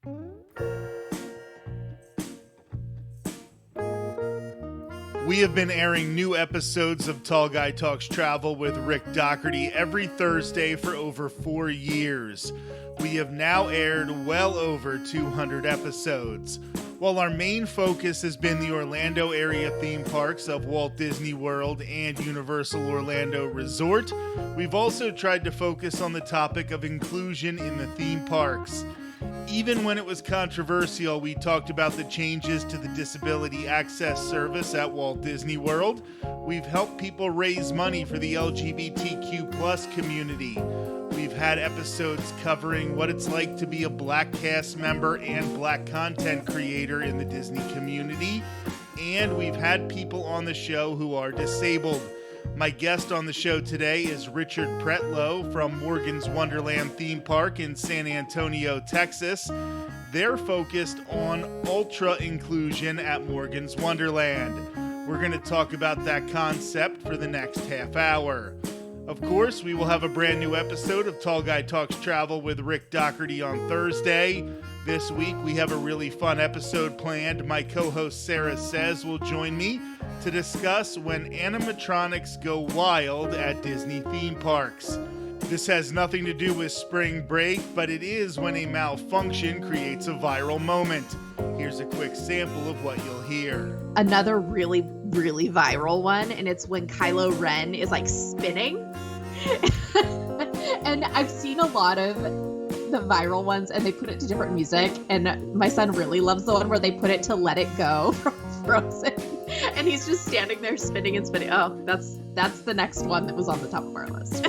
We have been airing new episodes of Tall Guy Talks Travel with Rick Doherty every Thursday for over 4 years. We have now aired well over 200 episodes. While our main focus has been the Orlando area theme parks of Walt Disney World and Universal Orlando Resort, we've also tried to focus on the topic of inclusion in the theme parks. Even when it was controversial, we talked about the changes to the Disability Access Service at Walt Disney World. We've helped people raise money for the LGBTQ+ community. We've had episodes covering what it's like to be a Black cast member and Black content creator in the Disney community. And we've had people on the show who are disabled. My guest on the show today is Richard Pretlow from Morgan's Wonderland theme park in San Antonio, Texas. They're focused on ultra inclusion at Morgan's Wonderland. We're going to talk about that concept for the next half hour. Of course, we will have a brand new episode of Tall Guy Talks Travel with Rick Doherty on Thursday. This week, we have a really fun episode planned. My co-host Sarah Says will join me to discuss when animatronics go wild at Disney theme parks. This has nothing to do with spring break, but it is when a malfunction creates a viral moment. Here's a quick sample of what you'll hear. Another really viral one, and it's when Kylo Ren is like spinning. And I've seen a lot of the viral ones, and they put it to different music, and my son really loves the one where they put it to Let It Go from Frozen. And he's just standing there spinning and spinning. Oh, that's the next one that was on the top of our list.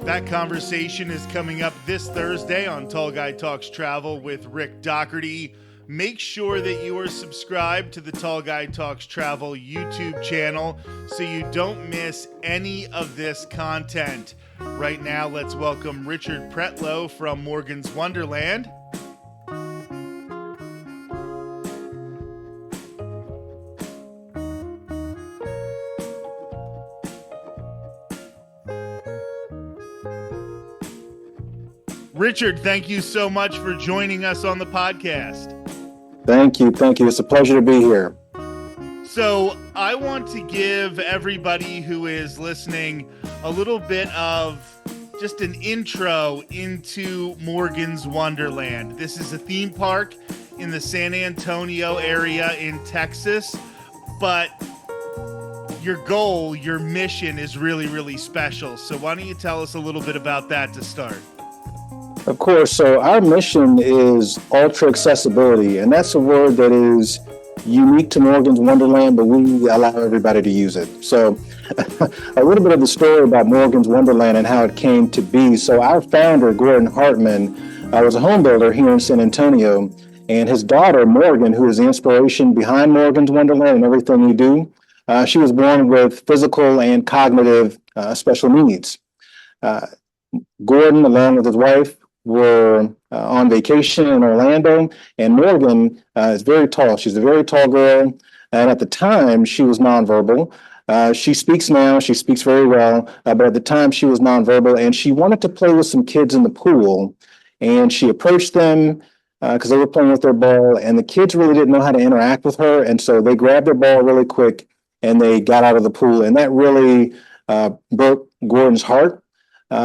That conversation is coming up this Thursday on Tall Guy Talks Travel with Rick Doherty. Make sure that you are subscribed to the Tall Guy Talks Travel YouTube channel so you don't miss any of this content. Right now, let's welcome Richard Pretlow from Morgan's Wonderland. Richard, thank you so much for joining us on the podcast. Thank you. It's a pleasure to be here. So I want to give everybody who is listening a little bit of just an intro into Morgan's Wonderland. This is a theme park in the San Antonio area in Texas, but your goal, your mission is really special. So why don't you tell us a little bit about that to start? Of course. So our mission is ultra accessibility, and that's a word that is unique to Morgan's Wonderland, but we allow everybody to use it. So a little bit of the story about Morgan's Wonderland and how it came to be. So our founder, Gordon Hartman, was a home builder here in San Antonio, and his daughter, Morgan, who is the inspiration behind Morgan's Wonderland and everything we do, she was born with physical and cognitive special needs. Gordon, along with his wife, were on vacation in Orlando, and Morgan is very tall. She's a very tall girl, and at the time, she was nonverbal. She speaks now, she speaks very well, but at the time, she was nonverbal, and she wanted to play with some kids in the pool, and she approached them because they were playing with their ball, and the kids really didn't know how to interact with her, and so they grabbed their ball really quick, and they got out of the pool, and that really broke Gordon's heart.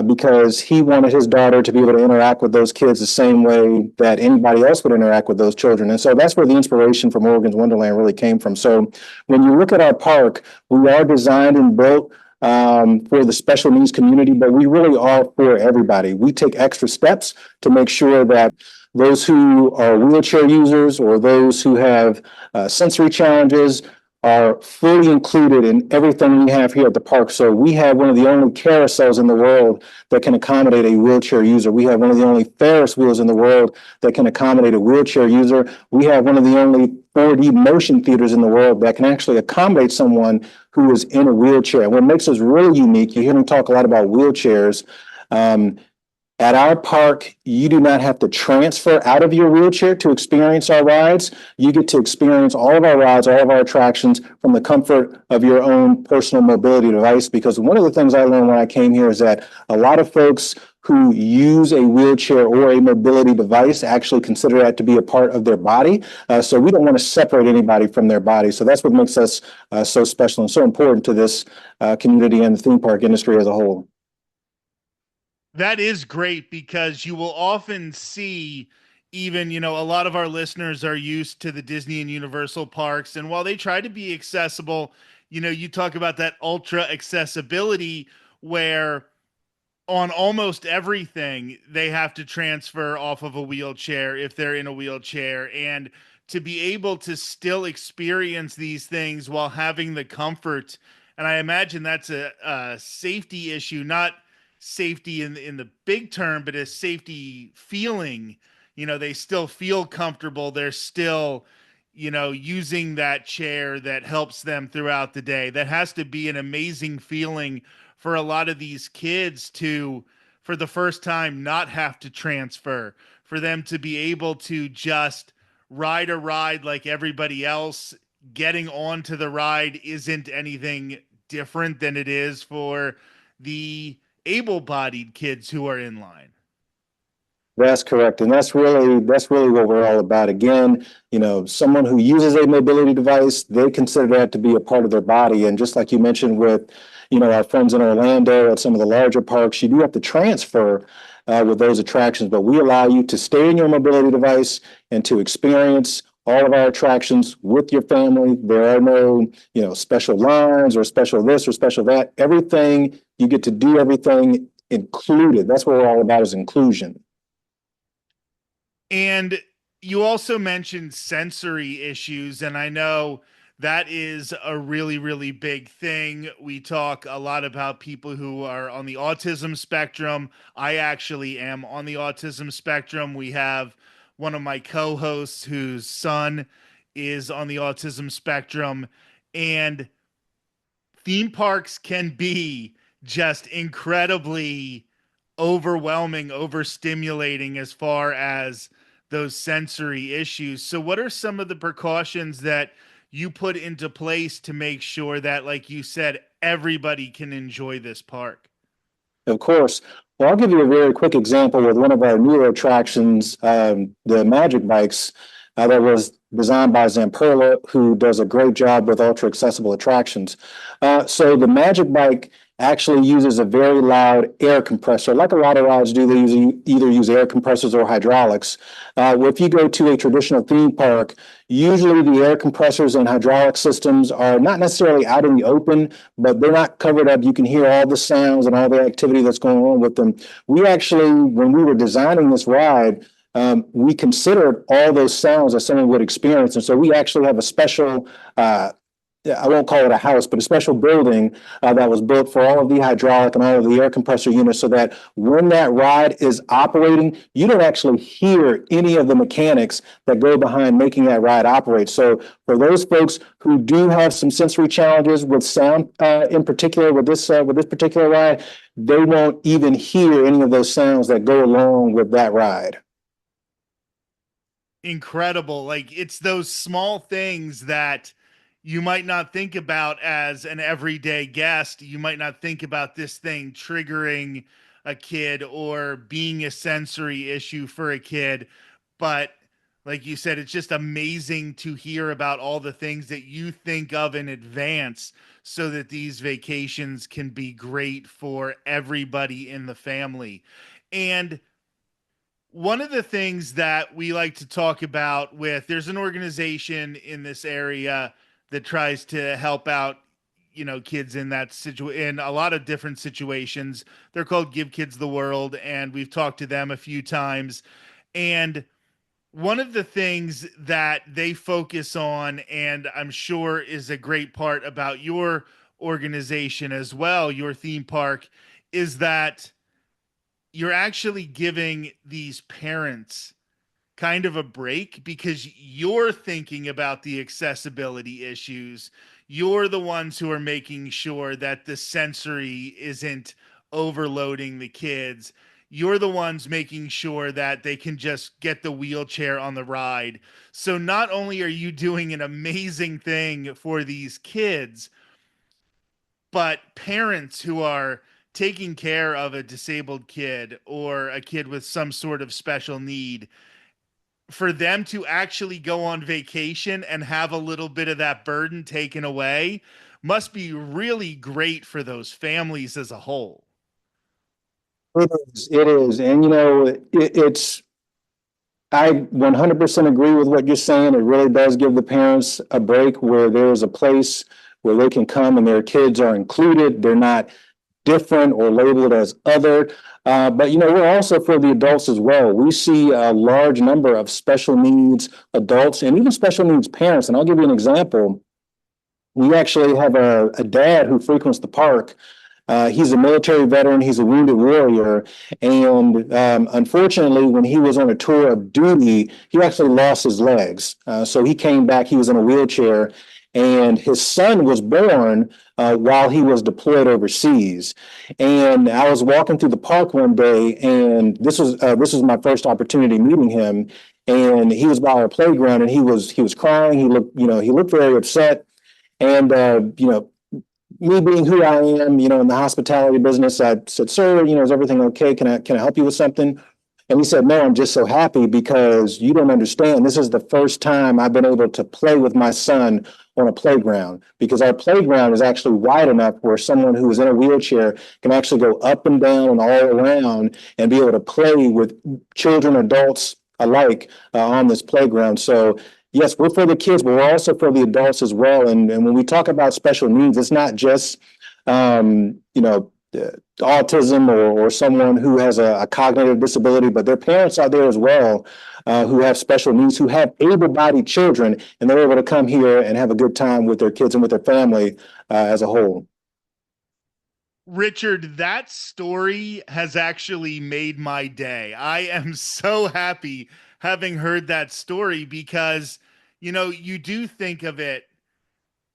Because he wanted his daughter to be able to interact with those kids the same way that anybody else would interact with those children. And so that's where the inspiration for Morgan's Wonderland really came from. So when you look at our park, we are designed and built for the special needs community, but we really are for everybody. We take extra steps to make sure that those who are wheelchair users or those who have sensory challenges are fully included in everything we have here at the park. So we have one of the only carousels in the world that can accommodate a wheelchair user. We have one of the only Ferris wheels in the world that can accommodate a wheelchair user. We have one of the only 4D motion theaters in the world that can actually accommodate someone who is in a wheelchair. And what makes us really unique, you hear me talk a lot about wheelchairs. At our park, you do not have to transfer out of your wheelchair to experience our rides. You get to experience all of our rides, all of our attractions from the comfort of your own personal mobility device. Because one of the things I learned when I came here is that a lot of folks who use a wheelchair or a mobility device actually consider that to be a part of their body. So we don't want to separate anybody from their body. So that's what makes us so special and so important to this community and the theme park industry as a whole. That is great because you will often see, even, a lot of our listeners are used to the Disney and Universal parks. And while they try to be accessible, you talk about that ultra accessibility where on almost everything they have to transfer off of a wheelchair if they're in a wheelchair, and to be able to still experience these things while having the comfort. And I imagine that's a safety issue, not safety in the big term, but a safety feeling. They still feel comfortable, they're still using that chair that helps them throughout the day. That has to be an amazing feeling for a lot of these kids to, for the first time, not have to transfer, for them to be able to just ride a ride like everybody else. Getting onto the ride isn't anything different than it is for the able-bodied kids who are in line. That's correct. And that's really what we're all about. Again, someone who uses a mobility device, they consider that to be a part of their body. And just like you mentioned with, our friends in Orlando at some of the larger parks, you do have to transfer with those attractions, but we allow you to stay in your mobility device and to experience all of our attractions with your family. There are no, special lines or special this or special that. Everything, you get to do everything included. That's what we're all about, is inclusion. And you also mentioned sensory issues, and I know that is a really, really big thing. We talk a lot about people who are on the autism spectrum. I actually am on the autism spectrum. We have one of my co-hosts whose son is on the autism spectrum, and theme parks can be just incredibly overwhelming, overstimulating as far as those sensory issues. So, what are some of the precautions that you put into place to make sure that, like you said, everybody can enjoy this park? Of course. Well, I'll give you a very quick example with one of our newer attractions, the Magic Bikes, that was designed by Pretlow, who does a great job with ultra accessible attractions. So the Magic Bike actually uses a very loud air compressor. Like a lot of rides do, they either use air compressors or hydraulics. If you go to a traditional theme park, usually the air compressors and hydraulic systems are not necessarily out in the open, but they're not covered up. You can hear all the sounds and all the activity that's going on with them. We actually, when we were designing this ride, we considered all those sounds that someone would experience. And so we actually have a special, I won't call it a house, but a special building that was built for all of the hydraulic and all of the air compressor units, so that when that ride is operating, you don't actually hear any of the mechanics that go behind making that ride operate. So for those folks who do have some sensory challenges with sound, in particular with this particular ride, they won't even hear any of those sounds that go along with that ride. Incredible. Like, it's those small things that you might not think about as an everyday guest. You might not think about this thing triggering a kid or being a sensory issue for a kid. But like you said, it's just amazing to hear about all the things that you think of in advance so that these vacations can be great for everybody in the family. And one of the things that we like to talk about with, there's an organization in this area that tries to help out, kids in that in a lot of different situations. They're called Give Kids the World, and we've talked to them a few times. And one of the things that they focus on, and I'm sure is a great part about your organization as well, your theme park, is that you're actually giving these parents kind of a break because you're thinking about the accessibility issues. You're the ones who are making sure that the sensory isn't overloading the kids. You're the ones making sure that they can just get the wheelchair on the ride. So not only are you doing an amazing thing for these kids, but parents who are taking care of a disabled kid or a kid with some sort of special need, for them to actually go on vacation and have a little bit of that burden taken away must be really great for those families as a whole. It is. And, I 100% agree with what you're saying. It really does give the parents a break where there's a place where they can come and their kids are included. They're not different or labeled as other. But we're also for the adults as well. We see a large number of special needs adults and even special needs parents. And I'll give you an example. We actually have a dad who frequents the park. He's a military veteran. He's a wounded warrior. And unfortunately, when he was on a tour of duty, he actually lost his legs. So he came back. He was in a wheelchair. And his son was born while he was deployed overseas. And I was walking through the park one day, and this was my first opportunity meeting him. And he was by our playground, and he was crying. He looked very upset. And me being who I am, in the hospitality business, I said, "Sir, is everything okay? Can I help you with something?" And he said, "No, I'm just so happy because you don't understand. This is the first time I've been able to play with my son on a playground, because our playground is actually wide enough where someone who is in a wheelchair can actually go up and down and all around and be able to play with children, adults alike on this playground." So yes, we're for the kids, but we're also for the adults as well. And when we talk about special needs, it's not just, autism or someone who has a cognitive disability, but their parents are there as well, who have special needs, who have able-bodied children, and they're able to come here and have a good time with their kids and with their family as a whole. Richard, that story has actually made my day. I am so happy having heard that story because, you do think of it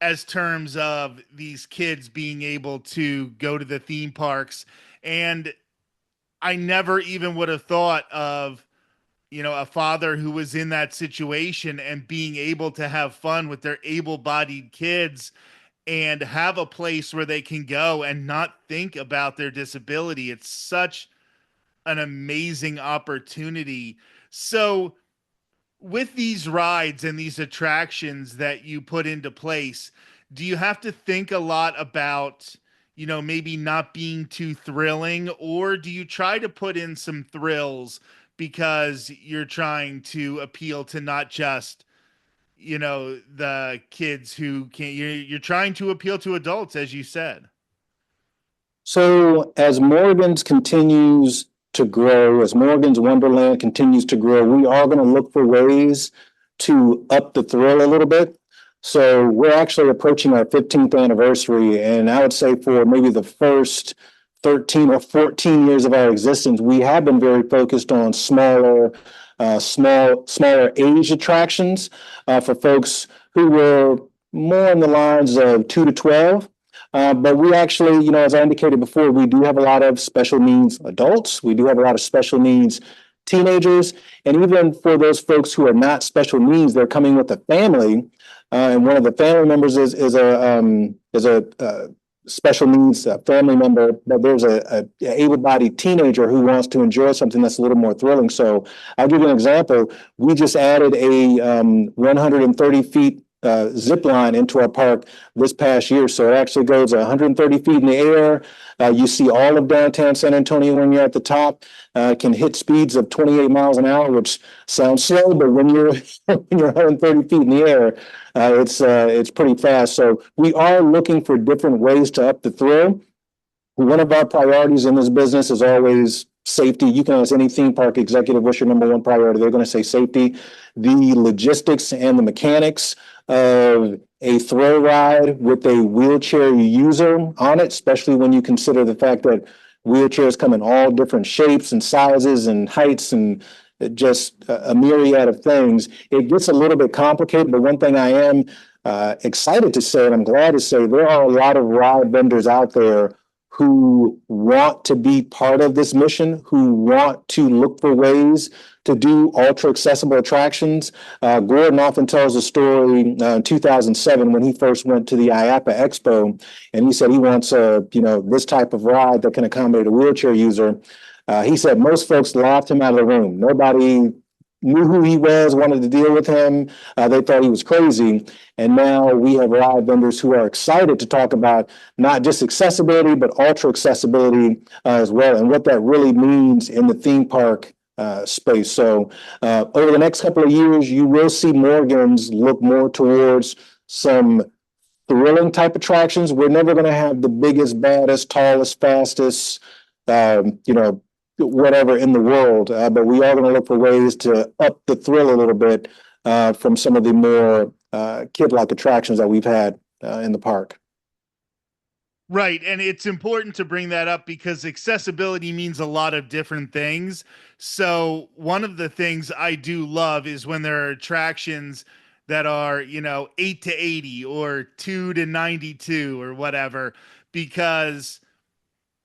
as terms of these kids being able to go to the theme parks. And I never even would have thought of, a father who was in that situation and being able to have fun with their able-bodied kids and have a place where they can go and not think about their disability. It's such an amazing opportunity. So, with these rides and these attractions that you put into place, do you have to think a lot about, maybe not being too thrilling, or do you try to put in some thrills because you're trying to appeal to not just, the kids who can't, you're trying to appeal to adults, as you said? So as Morgan's continues to grow, as Morgan's Wonderland continues to grow, we are going to look for ways to up the thrill a little bit. So we're actually approaching our 15th anniversary, and I would say for maybe the first 13 or 14 years of our existence, we have been very focused on smaller age attractions for folks who were more in the lines of 2 to 12. But we actually, as I indicated before, we do have a lot of special needs adults. We do have a lot of special needs teenagers. And even for those folks who are not special needs, they're coming with a family. And one of the family members is a special needs family member, but there's a able-bodied teenager who wants to enjoy something that's a little more thrilling. So I'll give you an example. We just added a 130 feet zip line into our park this past year. So it actually goes 130 feet in the air. You see all of downtown San Antonio when you're at the top. Can hit speeds of 28 miles an hour, which sounds slow, but when you're when you're 130 feet in the air, it's pretty fast. So we are looking for different ways to up the thrill. One of our priorities in this business is always safety. You can ask any theme park executive, what's your number one priority? They're going to say safety. The logistics and the mechanics of a thrill ride with a wheelchair user on it, especially when you consider the fact that wheelchairs come in all different shapes and sizes and heights and just a myriad of things. It gets a little bit complicated, but one thing I am excited to say, and I'm glad to say, there are a lot of ride vendors out there who want to be part of this mission, who want to look for ways to do ultra accessible attractions. Gordon often tells a story in 2007 when he first went to the IAPA Expo, and he said he wants this type of ride that can accommodate a wheelchair user. He said most folks laughed him out of the room. Nobody knew who he was, wanted to deal with him. They thought he was crazy. And now we have ride vendors who are excited to talk about not just accessibility, but ultra accessibility as well, and what that really means in the theme park space. So over the next couple of years, you will see Morgan's look more towards some thrilling type attractions. We're never going to have the biggest, baddest, tallest, fastest, whatever in the world, but we are going to look for ways to up the thrill a little bit from some of the more kid-like attractions that we've had in the park. Right. And it's important to bring that up because accessibility means a lot of different things. So one of the things I do love is when there are attractions that are, 8 to 80 or 2 to 92 or whatever, because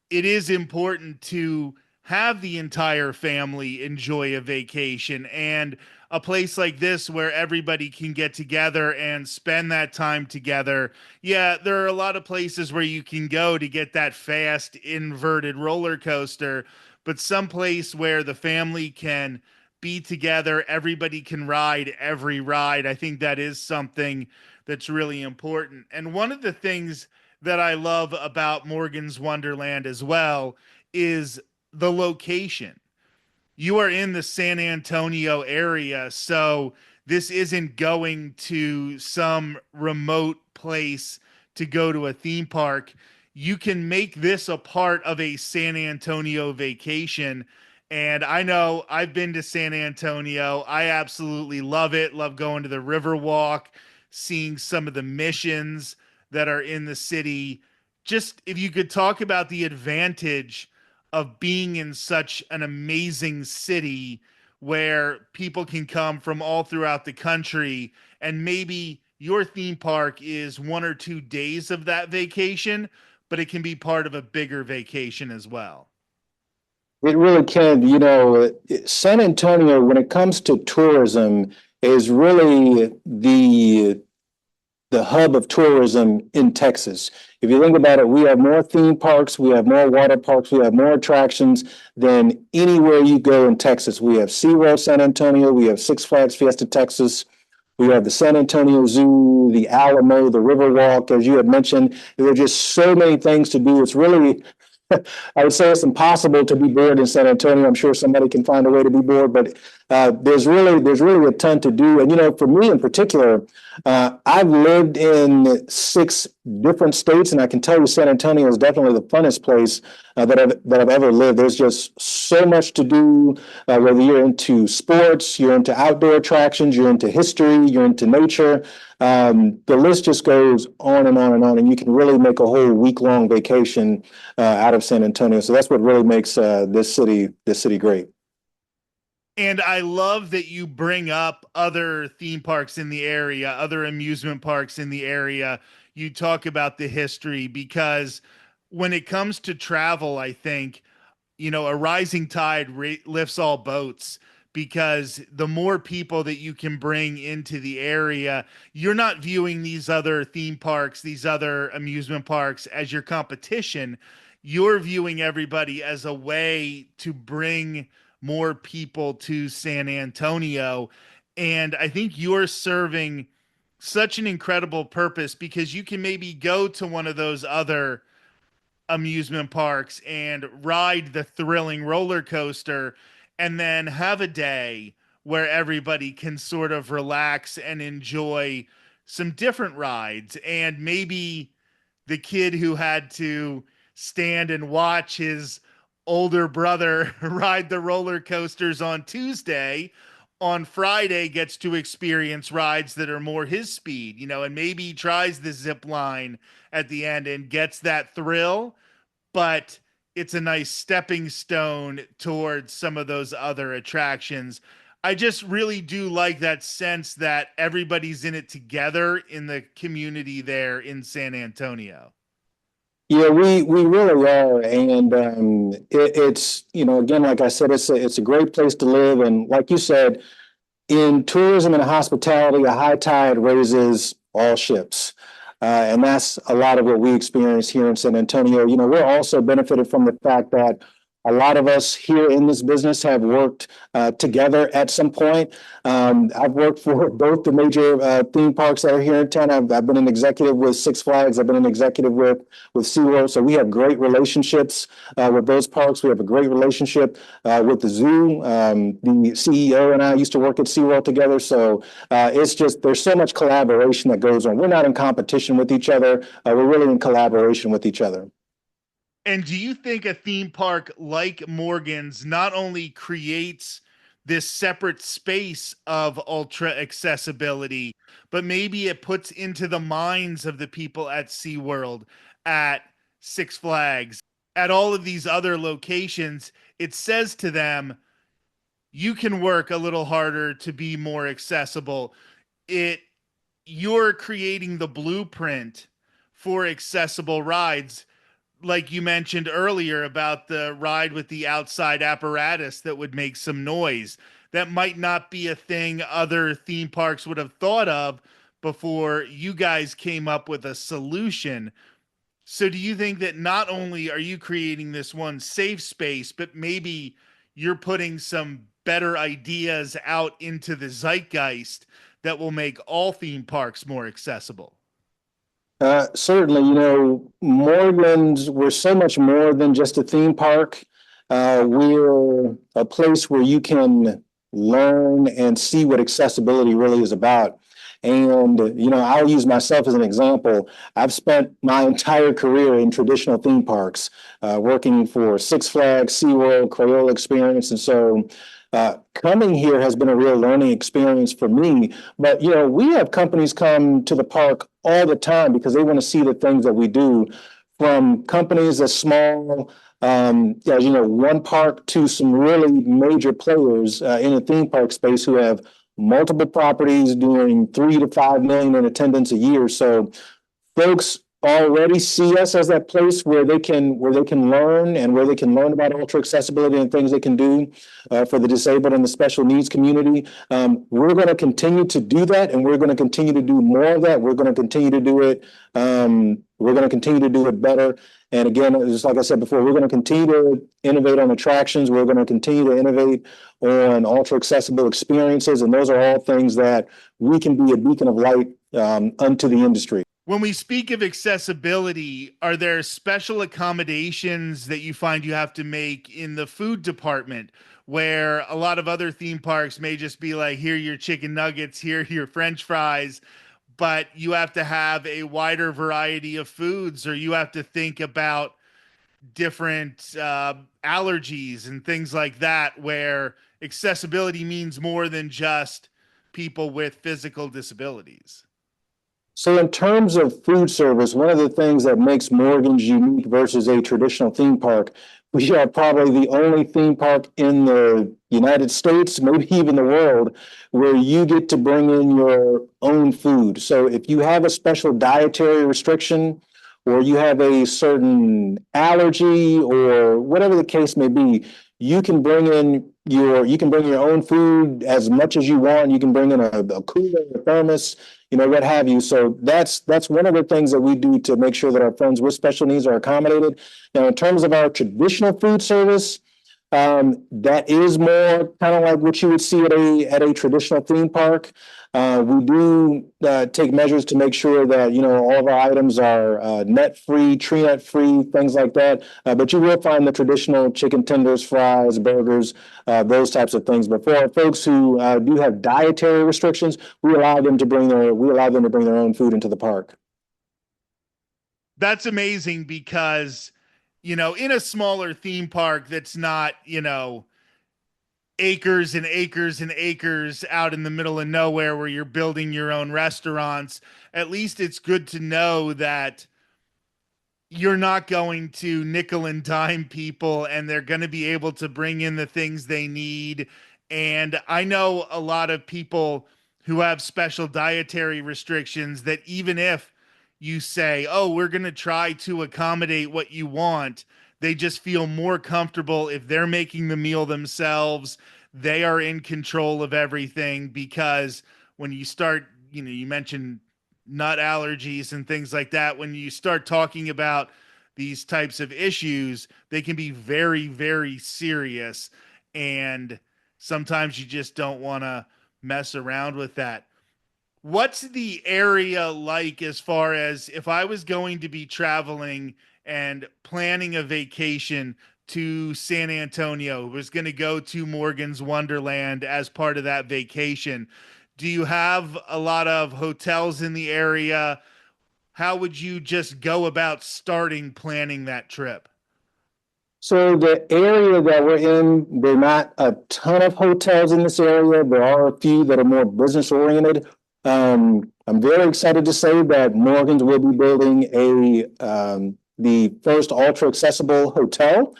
it is important to have the entire family enjoy a vacation, and a place like this where everybody can get together and spend that time together. Yeah, there are a lot of places where you can go to get that fast inverted roller coaster, but some place where the family can be together, everybody can ride every ride. I think that is something that's really important. And one of the things that I love about Morgan's Wonderland as well is the location. You are in the San Antonio area, so this isn't going to some remote place to go to a theme park. You can make this a part of a San Antonio vacation. And I know I've been to San Antonio. I absolutely love it. Love going to the Riverwalk, seeing some of the missions that are in the city. Just if you could talk about the advantage of being in such an amazing city where people can come from all throughout the country, and maybe your theme park is 1 or 2 days of that vacation, but it can be part of a bigger vacation as well. It really can. San Antonio, when it comes to tourism, is really the hub of tourism in Texas. If you think about it, we have more theme parks, we have more water parks, we have more attractions than anywhere you go in Texas. We have SeaWorld San Antonio, we have Six Flags Fiesta Texas, we have the San Antonio Zoo, the Alamo, the Riverwalk, as you had mentioned. There are just so many things to do. It's really I would say it's impossible to be bored in San Antonio. I'm sure somebody can find a way to be bored, but there's really a ton to do. And for me in particular, I've lived in 6 different states, and I can tell you San Antonio is definitely the funnest place that I've ever lived. There's just so much to do, whether you're into sports, you're into outdoor attractions, you're into history, you're into nature. The list just goes on and on and on, and you can really make a whole week-long vacation out of San Antonio. So that's what really makes this city great. And I love that you bring up other theme parks in the area, other amusement parks in the area. You talk about the history, because when it comes to travel, I think, a rising tide lifts all boats, because the more people that you can bring into the area, you're not viewing these other theme parks, these other amusement parks as your competition. You're viewing everybody as a way to bring more people to San Antonio. And I think you're serving such an incredible purpose, because you can maybe go to one of those other amusement parks and ride the thrilling roller coaster, and then have a day where everybody can sort of relax and enjoy some different rides. And maybe the kid who had to stand and watch his older brother ride the roller coasters on Tuesday, on Friday gets to experience rides that are more his speed, and maybe he tries the zip line at the end and gets that thrill, but it's a nice stepping stone towards some of those other attractions. I just really do like that sense that everybody's in it together in the community there in San Antonio. Yeah, we really are, and it's again, like I said, it's a great place to live, and like you said, in tourism and hospitality, a high tide raises all ships. And that's a lot of what we experience here in San Antonio. We're also benefited from the fact that a lot of us here in this business have worked together at some point. I've worked for both the major theme parks that are here in town. I've been an executive with Six Flags. I've been an executive with SeaWorld. So we have great relationships with those parks. We have a great relationship with the zoo. The CEO and I used to work at SeaWorld together. So it's just, there's so much collaboration that goes on. We're not in competition with each other. We're really in collaboration with each other. And do you think a theme park like Morgan's not only creates this separate space of ultra accessibility, but maybe it puts into the minds of the people at SeaWorld, at Six Flags, at all of these other locations, it says to them, you can work a little harder to be more accessible. It You're creating the blueprint for accessible rides, like you mentioned earlier about the ride with the outside apparatus that would make some noise. That might not be a thing other theme parks would have thought of before you guys came up with a solution. So, do you think that not only are you creating this one safe space, but maybe you're putting some better ideas out into the zeitgeist that will make all theme parks more accessible? Certainly, Morgan's, we're so much more than just a theme park. We're a place where you can learn and see what accessibility really is about. And, I'll use myself as an example. I've spent my entire career in traditional theme parks, working for Six Flags, SeaWorld, Crayola Experience. And so coming here has been a real learning experience for me. But, we have companies come to the park all the time because they want to see the things that we do, from companies as small as, one park, to some really major players in the theme park space who have multiple properties doing 3 to 5 million in attendance a year. So folks already see us as that place where they can learn, and where they can learn about ultra accessibility and things they can do for the disabled and the special needs community. We're going to continue to do that, and we're going to continue to do more of that. We're going to continue to do it. We're going to continue to do it better. And again, just like I said before, we're going to continue to innovate on attractions. We're going to continue to innovate on ultra accessible experiences. And those are all things that we can be a beacon of light unto the industry. When we speak of accessibility, are there special accommodations that you find you have to make in the food department, where a lot of other theme parks may just be like, here are your chicken nuggets, here are your French fries, but you have to have a wider variety of foods, or you have to think about different allergies and things like that, where accessibility means more than just people with physical disabilities? So in terms of food service, one of the things that makes Morgan's unique versus a traditional theme park, we are probably the only theme park in the United States, maybe even the world, where you get to bring in your own food. So if you have a special dietary restriction, or you have a certain allergy, or whatever the case may be, you can bring your own food as much as you want. You can bring in a cooler, a thermos, what have you. So that's one of the things that we do to make sure that our friends with special needs are accommodated. Now, in terms of our traditional food service, that is more kind of like what you would see at a traditional theme park. We do take measures to make sure that all of our items are net free, tree nut free, things like that. But you will find the traditional chicken tenders, fries, burgers, those types of things. But for our folks who do have dietary restrictions, we allow them to bring their own food into the park. That's amazing, because in a smaller theme park that's not, acres and acres and acres out in the middle of nowhere where you're building your own restaurants, at least it's good to know that you're not going to nickel and dime people, and they're going to be able to bring in the things they need. And I know a lot of people who have special dietary restrictions that, even if you say, oh, we're going to try to accommodate what you want. They just feel more comfortable if they're making the meal themselves. They are in control of everything, because when you start, you mentioned nut allergies and things like that. When you start talking about these types of issues, they can be very, very serious. And sometimes you just don't want to mess around with that. What's the area like, as far as if I was going to be traveling and planning a vacation to San Antonio, was going to go to Morgan's Wonderland as part of that vacation? Do you have a lot of hotels in the area? How would you just go about starting planning that trip? So the area that we're in, there are not a ton of hotels in this area. There are a few that are more business oriented. I'm very excited to say that Morgan's will be building the first ultra accessible hotel.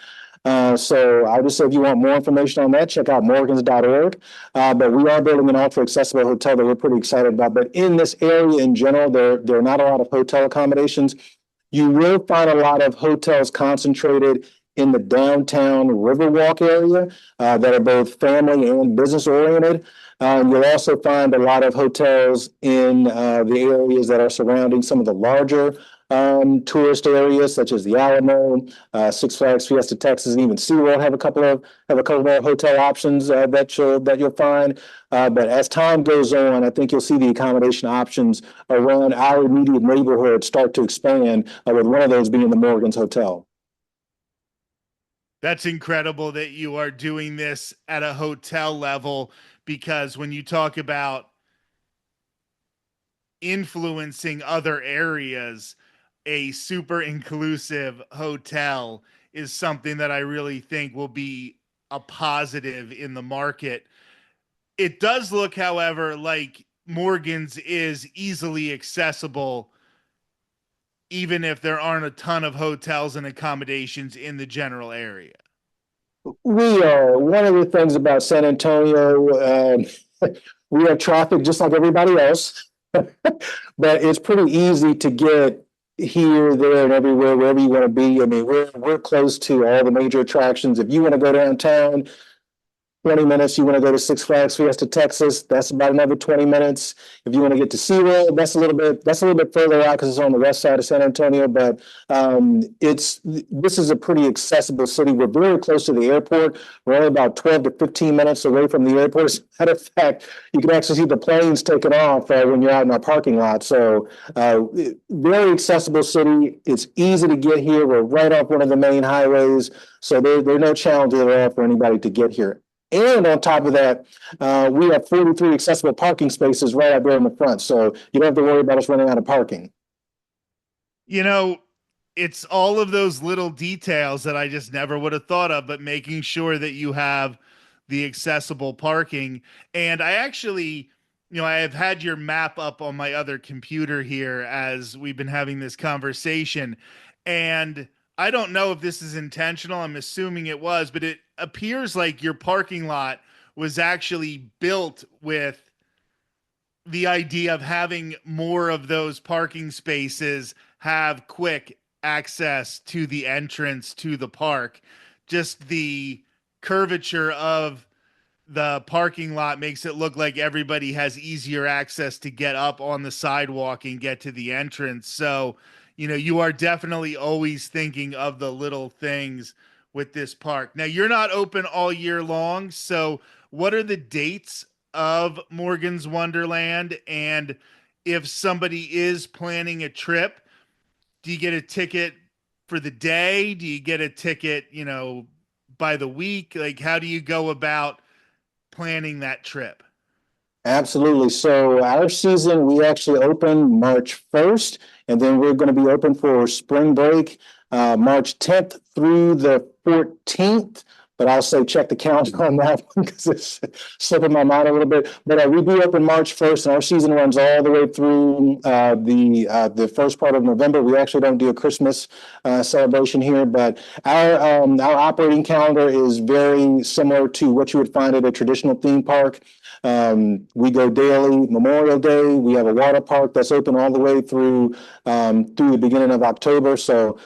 So I would say if you want more information on that, check out morgans.org. But we are building an ultra accessible hotel that we're pretty excited about. But in this area in general, there are not a lot of hotel accommodations. You will find a lot of hotels concentrated in the downtown Riverwalk area that are both family and business oriented. You'll also find a lot of hotels in the areas that are surrounding some of the larger tourist areas, such as the Alamo, Six Flags Fiesta Texas, and even SeaWorld have a couple of hotel options that you'll find. But as time goes on, I think you'll see the accommodation options around our immediate neighborhood start to expand, with one of those being the Morgan's Hotel. That's incredible that you are doing this at a hotel level, because when you talk about influencing other areas, a super inclusive hotel is something that I really think will be a positive in the market. It does look, however, like Morgan's is easily accessible, even if there aren't a ton of hotels and accommodations in the general area. We are. One of the things about San Antonio, we have traffic just like everybody else, but it's pretty easy to get here, there, and everywhere, wherever you want to be. I mean, we're close to all the major attractions. If you want to go downtown, 20 minutes. You want to go to Six Flags Fiesta Texas, that's about another 20 minutes. If you want to get to SeaWorld, that's a little bit further out because it's on the west side of San Antonio. But this is a pretty accessible city. We're very close to the airport. We're only about 12 to 15 minutes away from the airport. As a matter of fact, you can actually see the planes taking off when you're out in our parking lot. So very accessible city. It's easy to get here. We're right off one of the main highways. So there are no challenges at all for anybody to get here. And on top of that, we have 43 accessible parking spaces right out there in the front. So you don't have to worry about us running out of parking. It's all of those little details that I just never would have thought of, but making sure that you have the accessible parking. And I actually, I have had your map up on my other computer here as we've been having this conversation. And I don't know if this is intentional. I'm assuming it was, but it appears like your parking lot was actually built with the idea of having more of those parking spaces have quick access to the entrance to the park. Just the curvature of the parking lot makes it look like everybody has easier access to get up on the sidewalk and get to the entrance. So, you are definitely always thinking of the little things with this park. Now, you're not open all year long. So what are the dates of Morgan's Wonderland? And if somebody is planning a trip, do you get a ticket for the day? Do you get a ticket, by the week? Like, how do you go about planning that trip? Absolutely. So our season, we actually open March 1st, and then we're going to be open for spring break, March 10th through the 14th. But I'll say check the calendar on that one because it's slipping my mind a little bit. But we do open March 1st, and our season runs all the way through the first part of November. We actually don't do a Christmas celebration here, but our operating calendar is very similar to what you would find at a traditional theme park. We go daily. Memorial Day, we have a water park that's open all the way through the beginning of October. So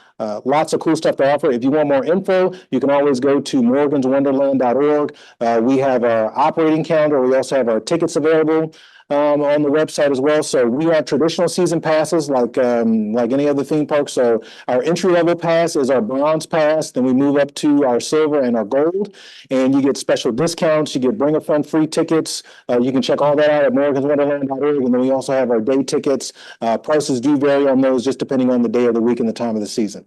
lots of cool stuff to offer. If you want more info, you can always go to morganswonderland.org. We have our operating calendar. We also have our tickets available on the website as well. So we have traditional season passes like any other theme park. So our entry level pass is our bronze pass. Then we move up to our silver and our gold, and you get special discounts. You get bring a friend free tickets. You can check all that out at morganswonderland.org. And then we also have our day tickets. Prices do vary on those just depending on the day of the week and the time of the season.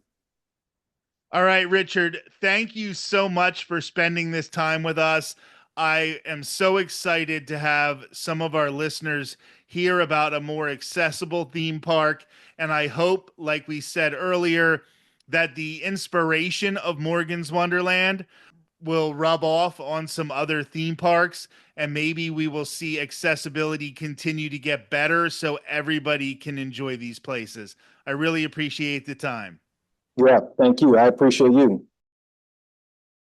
All right, Richard, thank you so much for spending this time with us. I am so excited to have some of our listeners hear about a more accessible theme park. And I hope, like we said earlier, that the inspiration of Morgan's Wonderland will rub off on some other theme parks, and maybe we will see accessibility continue to get better so everybody can enjoy these places. I really appreciate the time. Yeah, thank you. I appreciate you.